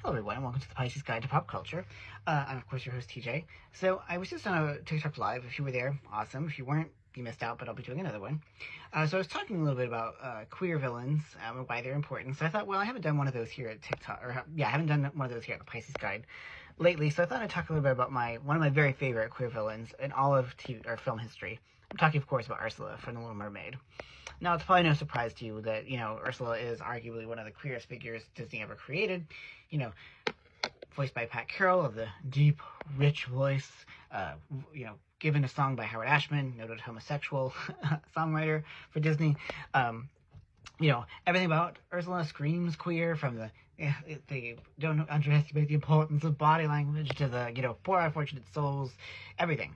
Hello everyone, and welcome to the Pisces Guide to Pop Culture. I'm of course your host TJ. So I was just on a TikTok live. If you were there, awesome. If you weren't, you missed out, but I'll be doing another one. So I was talking a little bit about queer villains and why they're important. So I thought, well, I haven't done one of those here at TikTok, I haven't done one of those here at the Pisces Guide lately. So I thought I'd talk a little bit about one of my very favorite queer villains in all of film history. I'm talking, of course, about Ursula from The Little Mermaid. Now, it's probably no surprise to you that, Ursula is arguably one of the queerest figures Disney ever created. Voiced by Pat Carroll of the deep, rich voice, given a song by Howard Ashman, noted homosexual songwriter for Disney. Everything about Ursula screams queer, from they don't underestimate the importance of body language to the, poor unfortunate souls, everything.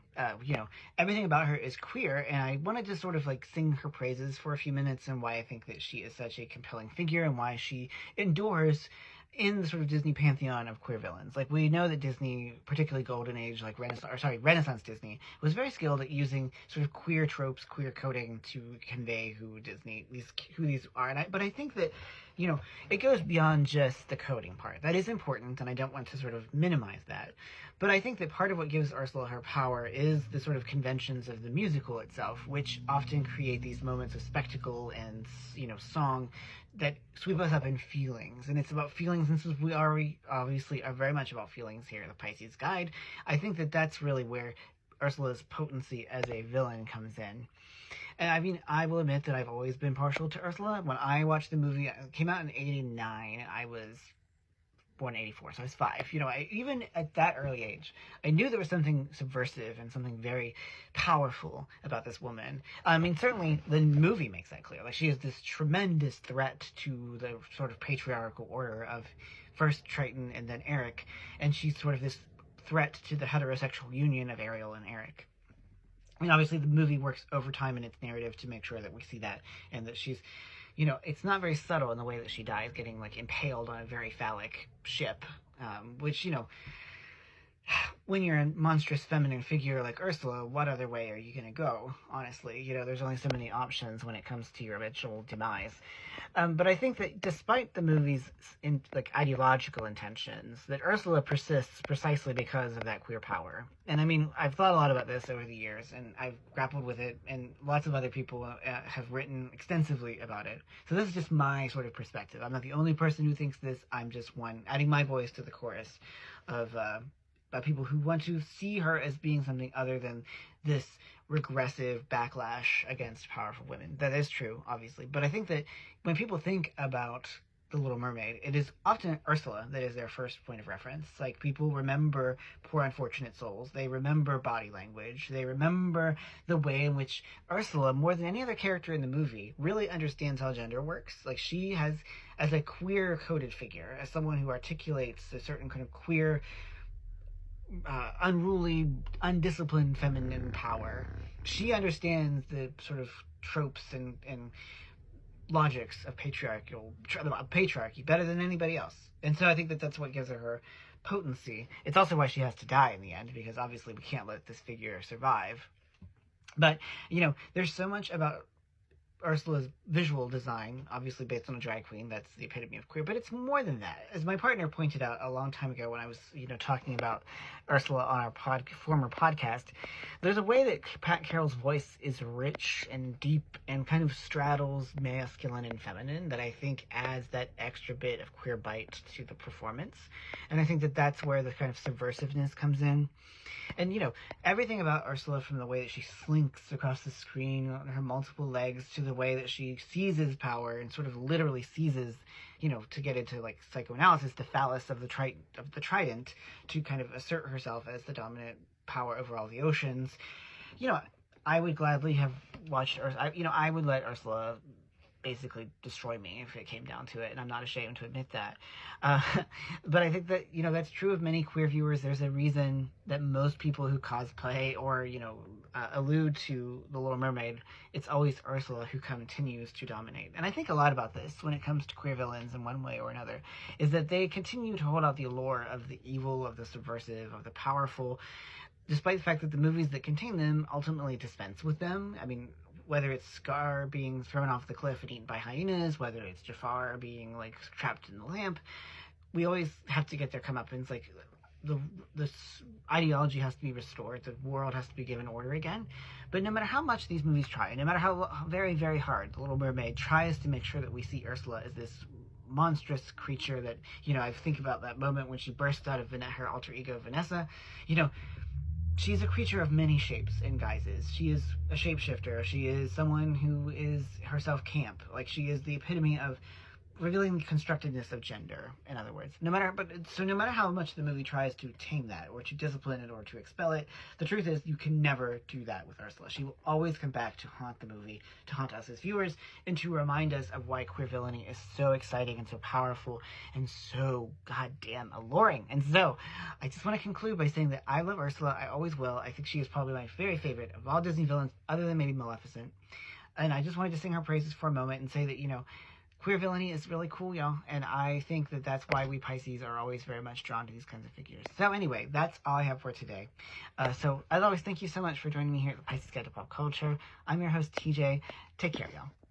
Everything about her is queer, and I wanted to sort of sing her praises for a few minutes and why I think that she is such a compelling figure and why she endures in the sort of Disney pantheon of queer villains. We know that Disney, particularly Golden Age, Renaissance Disney, was very skilled at using sort of queer tropes, queer coding to convey who these are. But I think that, it goes beyond just the coding part. That is important, and I don't want to sort of minimize that. But I think that part of what gives Ursula her power is the sort of conventions of the musical itself, which often create these moments of spectacle and, song that sweep us up in feelings. And it's about feelings, and since we obviously are very much about feelings here in the Pisces Guide, I think that that's really where Ursula's potency as a villain comes in. And I mean, I will admit that I've always been partial to Ursula. When I watched the movie, it came out in 89, I was born in 84, so I was 5. Even at that early age, I knew there was something subversive and something very powerful about this woman. I mean, certainly the movie makes that clear. She is this tremendous threat to the sort of patriarchal order of first Triton and then Eric, and she's sort of this threat to the heterosexual union of Ariel and Eric. I mean, obviously the movie works overtime in its narrative to make sure that we see that, and that she's, it's not very subtle in the way that she dies, getting impaled on a very phallic ship, which, when you're a monstrous feminine figure like Ursula, what other way are you going to go, honestly? There's only so many options when it comes to your eventual demise. But I think that despite the movie's ideological intentions, that Ursula persists precisely because of that queer power. And I mean, I've thought a lot about this over the years, and I've grappled with it, and lots of other people have written extensively about it. So this is just my sort of perspective. I'm not the only person who thinks this. I'm just one, adding my voice to the chorus of people who want to see her as being something other than this regressive backlash against powerful women. That is true, obviously. But I think that when people think about The Little Mermaid, it is often Ursula that is their first point of reference. People remember poor unfortunate souls. They remember body language. They remember the way in which Ursula, more than any other character in the movie, really understands how gender works. She has, as a queer-coded figure, as someone who articulates a certain kind of queer, unruly, undisciplined feminine power, she understands the sort of tropes and logics of patriarchy better than anybody else. And so I think that that's what gives her potency. It's also why she has to die in the end, because obviously we can't let this figure survive. But, there's so much about Ursula's visual design, obviously based on a drag queen. That's the epitome of queer, but it's more than that. As my partner pointed out a long time ago when I was, talking about Ursula on our former podcast, there's a way that Pat Carroll's voice is rich and deep and kind of straddles masculine and feminine that I think adds that extra bit of queer bite to the performance. And I think that that's where the kind of subversiveness comes in. And, everything about Ursula, from the way that she slinks across the screen on her multiple legs to the way that she seizes power and sort of literally seizes, to get into psychoanalysis, the phallus of the trident to kind of assert herself as the dominant power over all the oceans. I would gladly have watched I would let Ursula basically destroy me if it came down to it, and I'm not ashamed to admit that. But I think that, that's true of many queer viewers. There's a reason that most people who cosplay or, allude to The Little Mermaid, it's always Ursula who continues to dominate. And I think a lot about this when it comes to queer villains in one way or another, is that they continue to hold out the allure of the evil, of the subversive, of the powerful, despite the fact that the movies that contain them ultimately dispense with them. I mean, whether it's Scar being thrown off the cliff and eaten by hyenas, whether it's Jafar being trapped in the lamp, we always have to get their comeuppance. Like, the ideology has to be restored, the world has to be given order again. But no matter how much these movies try, no matter how very, very hard The Little Mermaid tries to make sure that we see Ursula as this monstrous creature that, I think about that moment when she burst out of her alter ego Vanessa. She's a creature of many shapes and guises. She is a shapeshifter. She is someone who is herself camp. Like, she is the epitome of revealing the constructedness of gender, in other words. No matter how much the movie tries to tame that, or to discipline it, or to expel it, the truth is you can never do that with Ursula. She will always come back to haunt the movie, to haunt us as viewers, and to remind us of why queer villainy is so exciting and so powerful and so goddamn alluring. And so, I just want to conclude by saying that I love Ursula. I always will. I think she is probably my very favorite of all Disney villains, other than maybe Maleficent. And I just wanted to sing her praises for a moment and say that, queer villainy is really cool, y'all, and I think that that's why we Pisces are always very much drawn to these kinds of figures. So anyway, that's all I have for today. So as always, thank you so much for joining me here at the Pisces Guide to Pop Culture. I'm your host, TJ. Take care, y'all.